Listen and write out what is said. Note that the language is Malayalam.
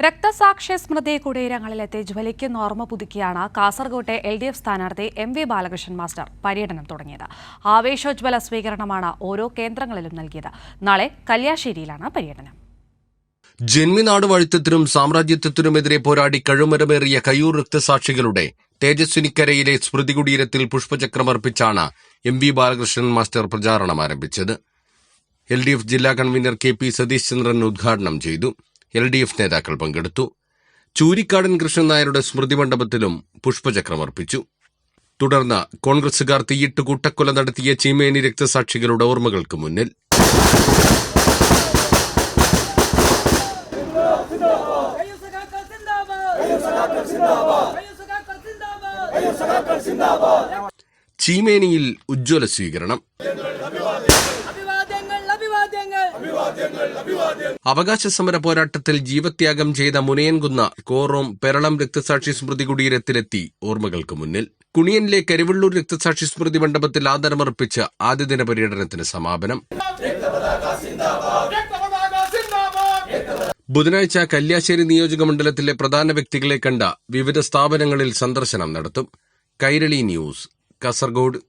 രക്തസാക്ഷി സ്മൃതി കുടീരങ്ങളിലെത്തി ജ്വലിക്കുന്ന ഓർമ്മ പുതുക്കിയാണ് കാസർകോട്ടെ LDF സ്ഥാനാർത്ഥി MV ബാലകൃഷ്ണൻ മാസ്റ്റർ പര്യടനം തുടങ്ങിയത്. ആവേശോജ്വല സ്വീകരണമാണ് ഓരോ കേന്ദ്രങ്ങളിലും നൽകിയത്. നാളെ കല്യാശ്ശേരിയിലാണ് പര്യടനം. ജന്മിനാട് വഴിത്തത്തിനും സാമ്രാജ്യത്വത്തിനുമെതിരെ പോരാടി കഴിമരമേറിയ കയ്യൂർ രക്തസാക്ഷികളുടെ തേജസ്വിനിക്കരയിലെ സ്മൃതി കുടീരത്തിൽ പുഷ്പചക്രമർപ്പിച്ചാണ് MV ബാലകൃഷ്ണൻ മാസ്റ്റർ പ്രചാരണം ആരംഭിച്ചത്. LDF ജില്ലാ കൺവീനർ KP സതീഷ് ചന്ദ്രൻ ഉദ്ഘാടനം ചെയ്തു. LDF നേതാക്കൾ പങ്കെടുത്തു. ചൂരിക്കാടൻ കൃഷ്ണൻ നായരുടെ സ്മൃതി മണ്ഡപത്തിലും പുഷ്പചക്രമർപ്പിച്ചു. തുടർന്ന് കോൺഗ്രസുകാർ തീയിട്ട് കൂട്ടക്കൊല നടത്തിയ ചീമേനി രക്തസാക്ഷികളുടെ ഓർമ്മകൾക്ക് മുന്നിൽ ചീമേനിയിൽ ഉജ്ജ്വല സ്വീകരണം. അവകാശ സമര പോരാട്ടത്തിൽ ജീവത്യാഗം ചെയ്ത മുനയൻകുന്ന് കോറോം പെരളം രക്തസാക്ഷി സ്മൃതി കുടീരത്തിലെത്തി ഓർമ്മകൾക്ക് മുന്നിൽ. കുണിയനിലെ കരിവള്ളൂർ രക്തസാക്ഷി സ്മൃതി മണ്ഡപത്തിൽ ആദരമർപ്പിച്ച് ആദ്യദിന പര്യടനത്തിന് സമാപനം. ബുധനാഴ്ച കല്യാശ്ശേരി നിയോജക മണ്ഡലത്തിലെ പ്രധാന വ്യക്തികളെ കണ്ട വിവിധ സ്ഥാപനങ്ങളിൽ സന്ദർശനം നടത്തും. കൈരളി ന്യൂസ്, കാസർഗോഡ്.